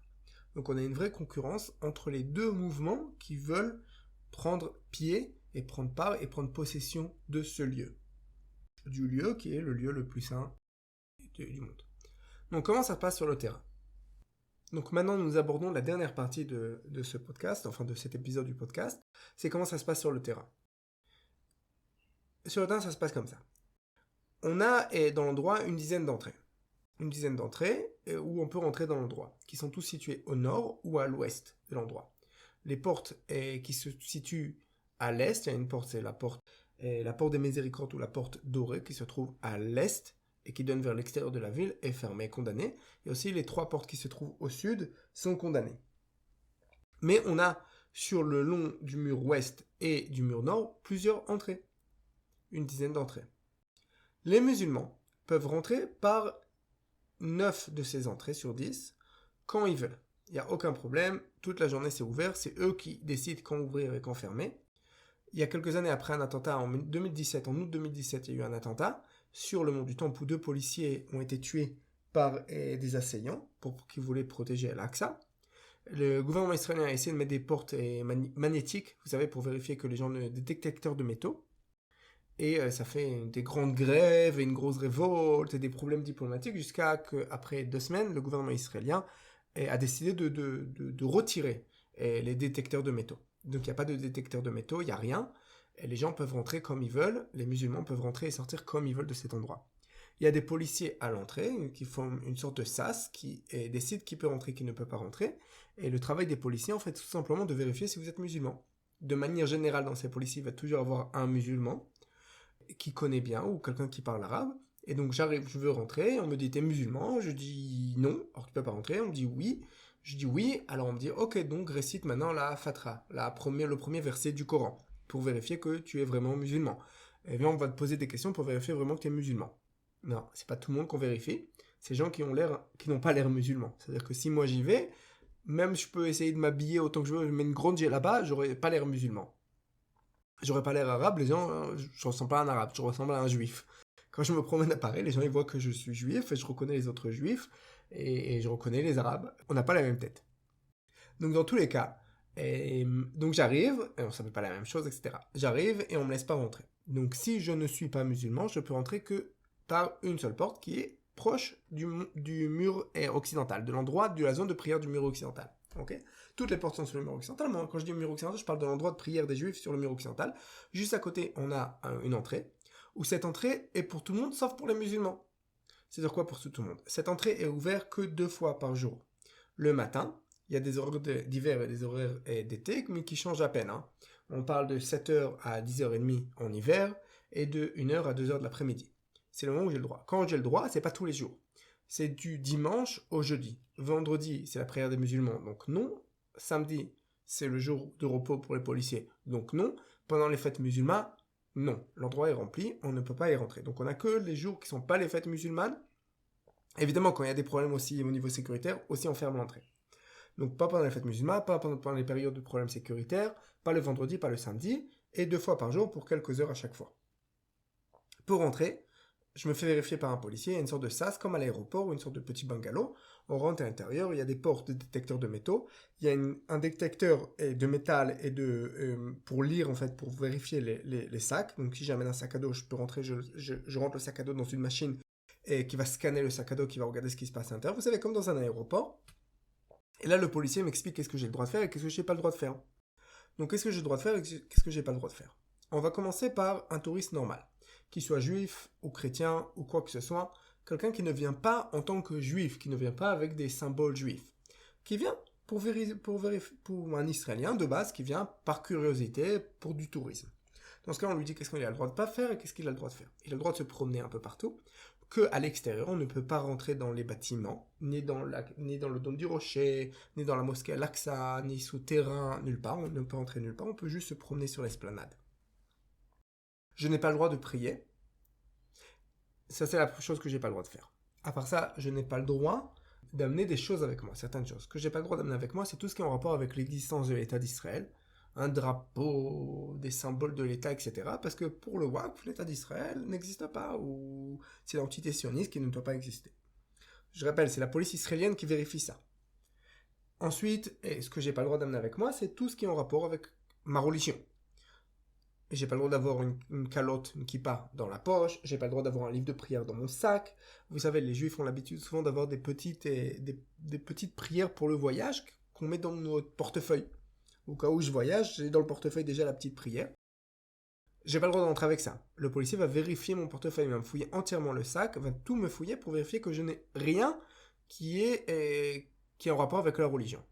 Donc on a une vraie concurrence entre les deux mouvements qui veulent prendre pied et prendre part et prendre possession de ce lieu. Du lieu qui est le lieu le plus saint du monde. Donc comment ça se passe sur le terrain ? Donc maintenant nous abordons la dernière partie de ce podcast, enfin de cet épisode du podcast, c'est comment ça se passe sur le terrain. Sur le terrain ça se passe comme ça. On a dans l'endroit une dizaine d'entrées où on peut rentrer dans l'endroit, qui sont tous situés au nord ou à l'ouest de l'endroit. Les portes qui se situent à l'est, il y a une porte, c'est la porte des Miséricordes ou la porte dorée qui se trouve à l'est et qui donne vers l'extérieur de la ville est fermée, condamnée. Et aussi les 3 portes qui se trouvent au sud sont condamnées. Mais on a sur le long du mur ouest et du mur nord plusieurs entrées, une dizaine d'entrées. Les musulmans peuvent rentrer par 9 de ces entrées sur 10 quand ils veulent. Il n'y a aucun problème, toute la journée c'est ouvert, c'est eux qui décident quand ouvrir et quand fermer. Il y a quelques années après un attentat, en août 2017, il y a eu un attentat sur le mont du Temple où 2 policiers ont été tués par des assaillants qui voulaient protéger Al-Aqsa. Le gouvernement israélien a essayé de mettre des portes magnétiques, vous savez, pour vérifier que les gens des détecteurs de métaux. Et ça fait des grandes grèves et une grosse révolte et des problèmes diplomatiques jusqu'à qu'après 2 semaines, le gouvernement israélien a décidé de retirer les détecteurs de métaux. Donc il n'y a pas de détecteur de métaux, il n'y a rien. Et les gens peuvent rentrer comme ils veulent, les musulmans peuvent rentrer et sortir comme ils veulent de cet endroit. Il y a des policiers à l'entrée qui font une sorte de sas et décident qui peut rentrer, qui ne peut pas rentrer. Et le travail des policiers, en fait, tout simplement de vérifier si vous êtes musulman. De manière générale, dans ces policiers, il va toujours avoir un musulman qui connaît bien ou quelqu'un qui parle arabe. Et donc j'arrive, je veux rentrer, on me dit t'es musulman, je dis non, alors tu peux pas rentrer, on me dit oui, je dis oui, alors on me dit ok, donc récite maintenant la Fatra, le premier verset du Coran, pour vérifier que tu es vraiment musulman. Et bien on va te poser des questions pour vérifier vraiment que tu es musulman. Non, c'est pas tout le monde qu'on vérifie, c'est gens qui n'ont pas l'air musulmans. C'est-à-dire que si moi j'y vais, même je peux essayer de m'habiller autant que je veux, je mets une grande là-bas, j'aurais pas l'air musulman. J'aurais pas l'air arabe, les gens, je ressemble pas à un arabe, je ressemble à un juif. Quand je me promène à Paris, les gens ils voient que je suis juif et je reconnais les autres juifs et je reconnais les arabes. On n'a pas la même tête. Donc dans tous les cas, donc j'arrive, et on ne s'appelle pas la même chose, etc. J'arrive et on me laisse pas rentrer. Donc si je ne suis pas musulman, je peux rentrer que par une seule porte qui est proche du mur occidental, de l'endroit de la zone de prière du mur occidental. Okay, toutes les portes sont sur le mur occidental. Moi, quand je dis mur occidental, je parle de l'endroit de prière des juifs sur le mur occidental. Juste à côté, on a une entrée, où cette entrée est pour tout le monde, sauf pour les musulmans. C'est-à-dire quoi pour tout le monde? Cette entrée est ouverte que 2 fois par jour. Le matin, il y a des horaires d'hiver et des horaires d'été, mais qui changent à peine. Hein. On parle de 7h à 10h30 en hiver, et de 1h à 2h de l'après-midi. C'est le moment où j'ai le droit. Quand j'ai le droit, c'est pas tous les jours. C'est du dimanche au jeudi. Vendredi, c'est la prière des musulmans, donc non. Samedi, c'est le jour de repos pour les policiers, donc non. Pendant les fêtes musulmanes, non. L'endroit est rempli, on ne peut pas y rentrer. Donc on n'a que les jours qui ne sont pas les fêtes musulmanes. Évidemment, quand il y a des problèmes aussi au niveau sécuritaire, aussi on ferme l'entrée. Donc pas pendant les fêtes musulmanes, pas pendant les périodes de problèmes sécuritaires, pas le vendredi, pas le samedi, et 2 fois par jour pour quelques heures à chaque fois. Pour rentrer, je me fais vérifier par un policier, il y a une sorte de sas comme à l'aéroport, ou une sorte de petit bungalow. On rentre à l'intérieur, il y a des portes de détecteurs de métaux, il y a un détecteur de métal et pour lire en fait, pour vérifier les sacs. Donc si j'amène un sac à dos, je peux rentrer, je rentre le sac à dos dans une machine et qui va scanner le sac à dos, qui va regarder ce qui se passe à l'intérieur. Vous savez, comme dans un aéroport. Et là, le policier m'explique qu'est-ce que j'ai le droit de faire et qu'est-ce que j'ai pas le droit de faire. Donc qu'est-ce que j'ai le droit de faire et qu'est-ce que j'ai pas le droit de faire. On va commencer par un touriste normal, qu'il soit juif ou chrétien ou quoi que ce soit, quelqu'un qui ne vient pas en tant que juif, qui ne vient pas avec des symboles juifs, qui vient pour un Israélien de base, qui vient par curiosité, pour du tourisme. Dans ce cas, on lui dit qu'est-ce qu'il a le droit de pas faire et qu'est-ce qu'il a le droit de faire. Il a le droit de se promener un peu partout, qu'à l'extérieur, on ne peut pas rentrer dans les bâtiments, ni dans le dôme du rocher, ni dans la mosquée Al-Aqsa, ni souterrain, nulle part, on ne peut rentrer nulle part, on peut juste se promener sur l'esplanade. Je n'ai pas le droit de prier. Ça, c'est la chose que j'ai pas le droit de faire. À part ça, je n'ai pas le droit d'amener des choses avec moi, certaines choses. Ce que j'ai pas le droit d'amener avec moi, c'est tout ce qui est en rapport avec l'existence de l'État d'Israël, un drapeau, des symboles de l'État, etc. Parce que pour le WACF, l'État d'Israël n'existe pas, ou c'est l'entité sioniste qui ne doit pas exister. Je rappelle, c'est la police israélienne qui vérifie ça. Ensuite, ce que j'ai pas le droit d'amener avec moi, c'est tout ce qui est en rapport avec ma religion. J'ai pas le droit d'avoir une calotte, une kippa dans la poche, j'ai pas le droit d'avoir un livre de prière dans mon sac. Vous savez, les juifs ont l'habitude souvent d'avoir des petites prières pour le voyage qu'on met dans notre portefeuille. Au cas où je voyage, j'ai dans le portefeuille déjà la petite prière. J'ai pas le droit d'entrer avec ça. Le policier va vérifier mon portefeuille, il va me fouiller entièrement le sac, va tout me fouiller pour vérifier que je n'ai rien qui est en rapport avec la religion.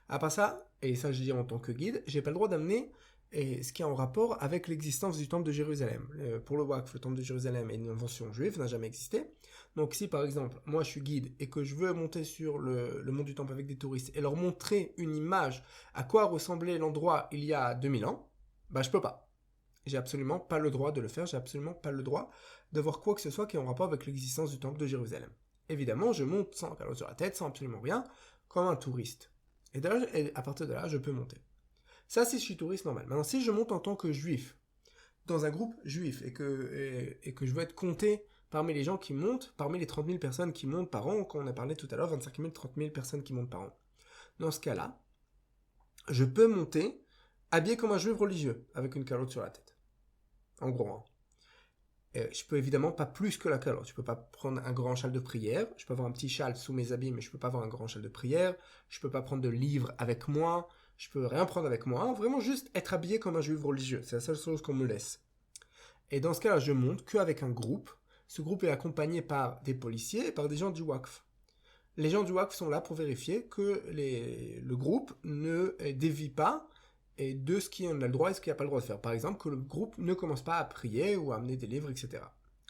À part ça, et ça je dis en tant que guide, j'ai pas le droit d'amener ce qui est en rapport avec l'existence du temple de Jérusalem. Pour le WACF, le temple de Jérusalem est une invention juive, n'a jamais existé. Donc si par exemple, moi je suis guide et que je veux monter sur le mont du temple avec des touristes et leur montrer une image à quoi ressemblait l'endroit il y a 2000 ans, bah je peux pas. J'ai absolument pas le droit de le faire, j'ai absolument pas le droit de voir quoi que ce soit qui est en rapport avec l'existence du temple de Jérusalem. Évidemment, je monte sans calotte sur la tête, sans absolument rien, comme un touriste. Et à partir de là, je peux monter. Ça, si je suis touriste normal. Maintenant, si je monte en tant que juif, dans un groupe juif, et que je veux être compté parmi les gens qui montent, parmi les 30 000 personnes qui montent par an, quand on a parlé tout à l'heure, 25 000, 30 000 personnes qui montent par an. Dans ce cas-là, je peux monter habillé comme un juif religieux, avec une calotte sur la tête. En gros, hein. Je peux évidemment pas plus que la calotte. Je peux pas prendre un grand châle de prière. Je peux avoir un petit châle sous mes habits, mais je peux pas avoir un grand châle de prière. Je peux pas prendre de livres avec moi. je peux rien prendre avec moi, vraiment juste être habillé comme un juif religieux, c'est la seule chose qu'on me laisse. Et dans ce cas-là, je monte qu'avec un groupe. Ce groupe est accompagné par des policiers et par des gens du Waqf. Les gens du Waqf sont là pour vérifier que le groupe ne dévie pas de ce qu'on a le droit et ce qu'il n'y a pas le droit de faire. Par exemple, que le groupe ne commence pas à prier ou à amener des livres, etc.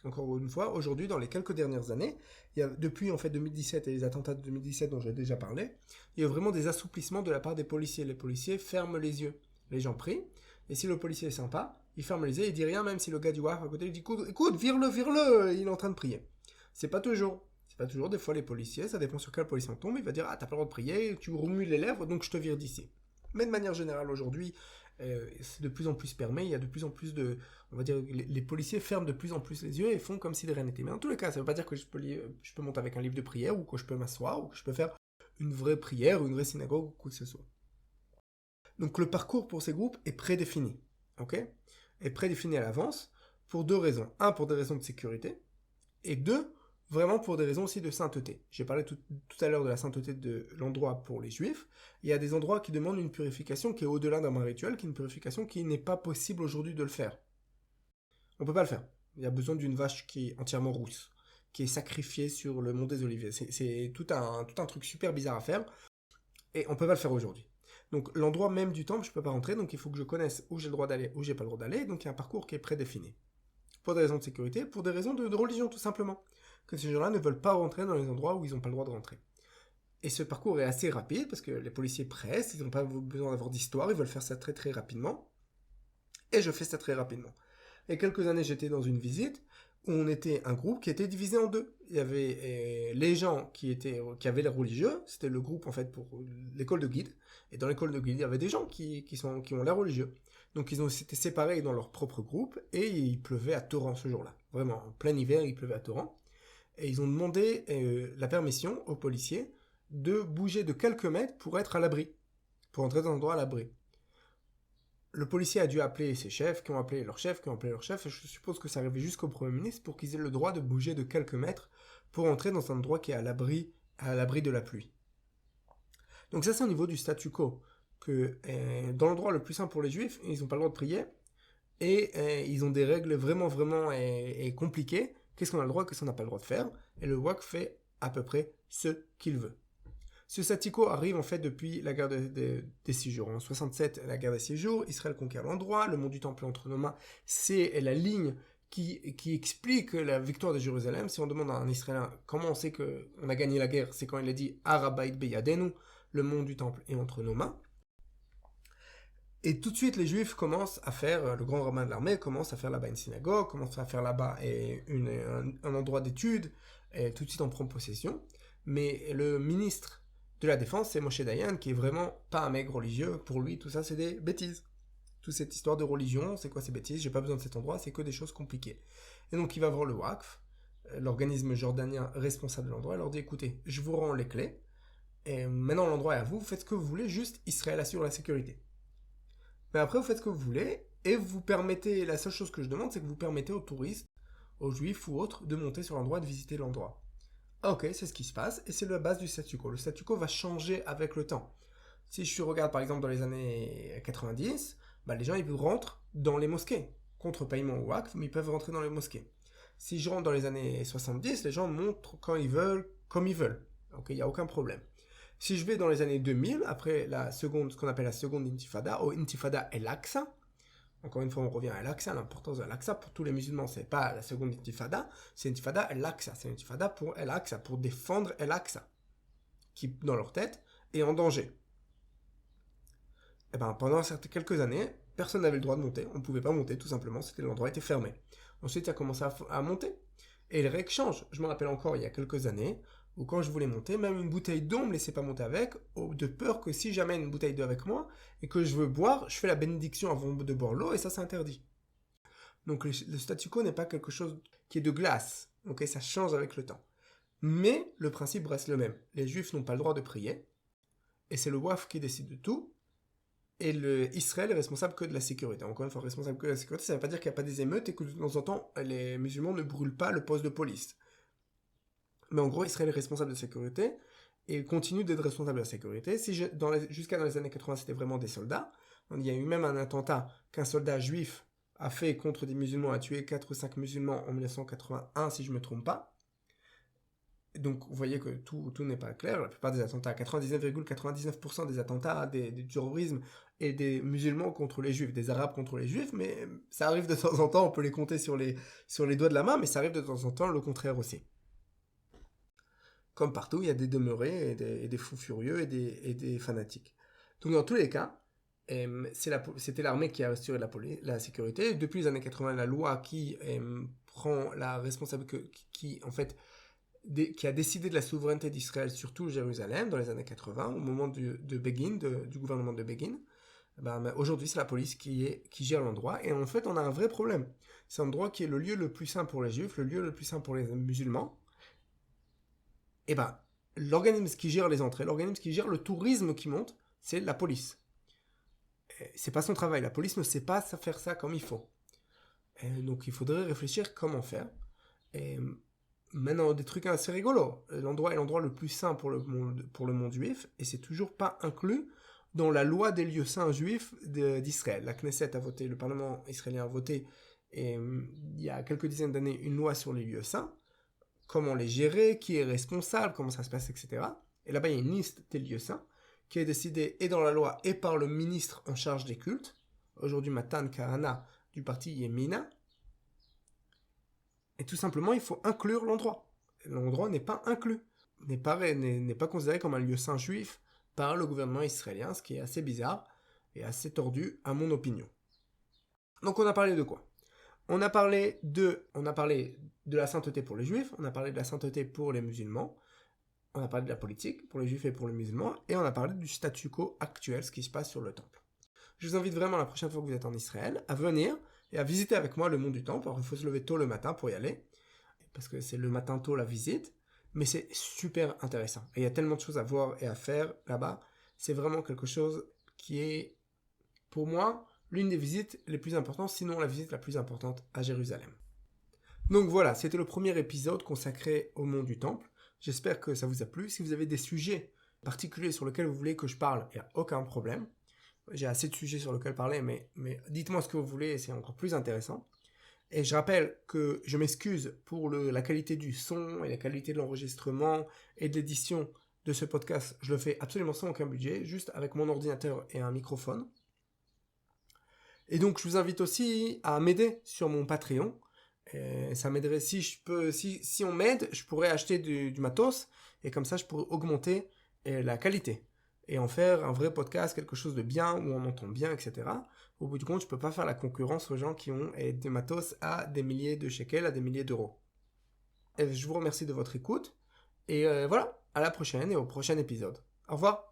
Encore une fois, aujourd'hui, dans les quelques dernières années, depuis en fait 2017 et les attentats de 2017 dont j'ai déjà parlé, il y a vraiment des assouplissements de la part des policiers. Les policiers ferment les yeux. Les gens prient, et si le policier est sympa, il ferme les yeux, il dit rien, même si le gars du Waqf à côté lui dit écoute, vire-le, il est en train de prier. C'est pas toujours. Des fois les policiers, ça dépend sur quel policier on tombe, il va dire t'as pas le droit de prier, tu remues les lèvres, donc je te vire d'ici. Mais de manière générale aujourd'hui, c'est de plus en plus permis, il y a de plus en plus de, on va dire, les policiers ferment de plus en plus les yeux et font comme si de rien n'était. Mais dans tous les cas, ça veut pas dire que je peux monter avec un livre de prière, ou que je peux m'asseoir, ou que je peux faire une vraie prière, ou une vraie synagogue, ou quoi que ce soit. Donc le parcours pour ces groupes est prédéfini, ok ? Est prédéfini à l'avance, pour deux raisons. Un, pour des raisons de sécurité, et deux, vraiment pour des raisons aussi de sainteté. J'ai parlé tout à l'heure de la sainteté de l'endroit pour les juifs. Il y a des endroits qui demandent une purification qui est au-delà d'un rituel, qui est une purification qui n'est pas possible aujourd'hui de le faire. On ne peut pas le faire. Il y a besoin d'une vache qui est entièrement rousse, qui est sacrifiée sur le mont des Oliviers. C'est tout un truc super bizarre à faire, et on ne peut pas le faire aujourd'hui. Donc l'endroit même du temple, je ne peux pas rentrer, donc il faut que je connaisse où j'ai le droit d'aller, où j'ai pas le droit d'aller, donc il y a un parcours qui est prédéfini. Pour des raisons de sécurité, pour des raisons de religion tout simplement. Que ces gens-là ne veulent pas rentrer dans les endroits où ils n'ont pas le droit de rentrer. Et ce parcours est assez rapide, parce que les policiers pressent, ils n'ont pas besoin d'avoir d'histoire, ils veulent faire ça très très rapidement. Et je fais ça très rapidement. Il y a quelques années, j'étais dans une visite où on était un groupe qui était divisé en deux. Il y avait les gens qui avaient les religieux, c'était le groupe en fait pour l'école de guide. Et dans l'école de guide, il y avait des gens qui ont l'air religieux. Donc ils ont été séparés dans leur propre groupe et il pleuvait à torrent ce jour-là. Vraiment, en plein hiver, il pleuvait à torrent. Et ils ont demandé la permission aux policiers de bouger de quelques mètres pour être à l'abri, pour entrer dans un endroit à l'abri. Le policier a dû appeler ses chefs, qui ont appelé leur chef, et je suppose que ça arrivait jusqu'au Premier ministre pour qu'ils aient le droit de bouger de quelques mètres pour entrer dans un endroit qui est à l'abri de la pluie. Donc ça, c'est au niveau du statu quo, que dans l'endroit le plus simple pour les juifs, ils n'ont pas le droit de prier, et ils ont des règles vraiment compliquées. Qu'est-ce qu'on a le droit, qu'est-ce qu'on n'a pas le droit de faire, et le Waqf fait à peu près ce qu'il veut. Ce statu quo arrive en fait depuis la guerre des 6 jours. En 67, la guerre des 6 jours, Israël conquiert l'endroit, le mont du Temple est entre nos mains, c'est la ligne qui explique la victoire de Jérusalem. Si on demande à un Israélien comment on sait qu'on a gagné la guerre, c'est quand il a dit Har Habayit Beyadenu, le mont du Temple est entre nos mains. Et tout de suite, les Juifs commencent à faire, le grand rabbin de l'armée commence à faire là-bas une synagogue, commence à faire là-bas un endroit d'étude, et tout de suite on prend possession. Mais le ministre de la Défense, c'est Moshe Dayan, qui est vraiment pas un mec religieux. Pour lui, tout ça, c'est des bêtises. Toute cette histoire de religion, c'est quoi ces bêtises? J'ai pas besoin de cet endroit, c'est que des choses compliquées. Et donc, il va voir le Waqf, l'organisme jordanien responsable de l'endroit, et leur dit, écoutez, je vous rends les clés, et maintenant l'endroit est à vous, faites ce que vous voulez, juste Israël assure la sécurité. Mais après, vous faites ce que vous voulez, et vous permettez, la seule chose que je demande, c'est que vous permettez aux touristes, aux juifs ou autres, de monter sur l'endroit et de visiter l'endroit. Ah, ok, c'est ce qui se passe, et c'est la base du statu quo. Le statu quo va changer avec le temps. Si je regarde par exemple dans les années 90, les gens ils rentrent dans les mosquées, contre paiement ou Waqf, mais ils peuvent rentrer dans les mosquées. Si je rentre dans les années 70, les gens montrent quand ils veulent, comme ils veulent. Donc il n'y a aucun problème. Si je vais dans les années 2000, après ce qu'on appelle la seconde intifada, ou intifada el-Aqsa, encore une fois, on revient à l'Aqsa, l'importance de l'Aqsa pour tous les musulmans, c'est pas la seconde intifada, c'est intifada el-Aqsa, c'est l'intifada pour el-Aqsa, pour défendre el-Aqsa, qui, dans leur tête, est en danger. Et pendant quelques années, personne n'avait le droit de monter, on ne pouvait pas monter, tout simplement, l'endroit était fermé. Ensuite, il a commencé à monter, et les règles changent. Je me rappelle encore, il y a quelques années, où quand je voulais monter, même une bouteille d'eau, on ne me laissait pas monter avec, de peur que si j'amène une bouteille d'eau avec moi, et que je veux boire, je fais la bénédiction avant de boire l'eau, et ça c'est interdit. Donc le statu quo n'est pas quelque chose qui est de glace, ok, ça change avec le temps. Mais le principe reste le même. Les juifs n'ont pas le droit de prier, et c'est le Waqf qui décide de tout, et Israël est responsable que de la sécurité. Encore une fois, responsable que de la sécurité, ça ne veut pas dire qu'il n'y a pas des émeutes, et que de temps en temps, les musulmans ne brûlent pas le poste de police. Mais en gros, Israël est responsable de sécurité, et continuent d'être responsables de la sécurité. Jusqu'à dans les années 80, c'était vraiment des soldats. Il y a eu même un attentat qu'un soldat juif a fait contre des musulmans, a tué 4 ou 5 musulmans en 1981, si je ne me trompe pas. Donc, vous voyez que tout n'est pas clair. La plupart des attentats, 99,99% des attentats, du terrorisme et des musulmans contre les juifs, des arabes contre les juifs, mais ça arrive de temps en temps, on peut les compter sur les doigts de la main, mais ça arrive de temps en temps le contraire aussi. Comme partout, il y a des demeurés et des fous furieux et des fanatiques. Donc, dans tous les cas, c'était l'armée qui a assuré la sécurité. Depuis les années 80, la loi qui prend la responsabilité, qui a décidé de la souveraineté d'Israël sur tout Jérusalem dans les années 80, au moment du gouvernement de Begin. Aujourd'hui, c'est la police qui gère l'endroit. Et en fait, on a un vrai problème. C'est un endroit qui est le lieu le plus saint pour les juifs, le lieu le plus saint pour les musulmans. Et l'organisme qui gère les entrées, l'organisme qui gère le tourisme qui monte, c'est la police. C'est pas son travail. La police ne sait pas faire ça comme il faut. Donc, il faudrait réfléchir comment faire. Et maintenant, des trucs assez rigolos. L'endroit est l'endroit le plus saint pour le monde juif, et c'est toujours pas inclus dans la loi des lieux saints juifs d'Israël. La Knesset a voté, le Parlement israélien a voté, il y a quelques dizaines d'années, une loi sur les lieux saints, comment les gérer, qui est responsable, comment ça se passe, etc. Et là-bas, il y a une liste des lieux saints qui est décidée et dans la loi et par le ministre en charge des cultes, aujourd'hui Matan Kahana du parti Yemina. Et tout simplement, il faut inclure l'endroit. L'endroit n'est pas inclus, n'est pas considéré comme un lieu saint juif par le gouvernement israélien, ce qui est assez bizarre et assez tordu à mon opinion. Donc on a parlé de quoi ? On a parlé de la sainteté pour les juifs, on a parlé de la sainteté pour les musulmans, on a parlé de la politique pour les juifs et pour les musulmans, et on a parlé du statu quo actuel, ce qui se passe sur le temple. Je vous invite vraiment la prochaine fois que vous êtes en Israël à venir et à visiter avec moi le mont du temple. Alors il faut se lever tôt le matin pour y aller, parce que c'est le matin tôt la visite, mais c'est super intéressant. Et il y a tellement de choses à voir et à faire là-bas. C'est vraiment quelque chose qui est, pour moi, l'une des visites les plus importantes, sinon la visite la plus importante à Jérusalem. Donc voilà, c'était le premier épisode consacré au mont du temple. J'espère que ça vous a plu. Si vous avez des sujets particuliers sur lesquels vous voulez que je parle, il n'y a aucun problème. J'ai assez de sujets sur lesquels parler, mais dites-moi ce que vous voulez, c'est encore plus intéressant. Et je rappelle que je m'excuse pour la qualité du son et la qualité de l'enregistrement et de l'édition de ce podcast. Je le fais absolument sans aucun budget, juste avec mon ordinateur et un microphone. Et donc, je vous invite aussi à m'aider sur mon Patreon. Et ça m'aiderait si on m'aide, je pourrais acheter du matos et comme ça, je pourrais augmenter la qualité et en faire un vrai podcast, quelque chose de bien, où on entend bien, etc. Au bout du compte, je ne peux pas faire la concurrence aux gens qui ont des matos à des milliers de shekels, à des milliers d'euros. Et je vous remercie de votre écoute. Et voilà, à la prochaine et au prochain épisode. Au revoir.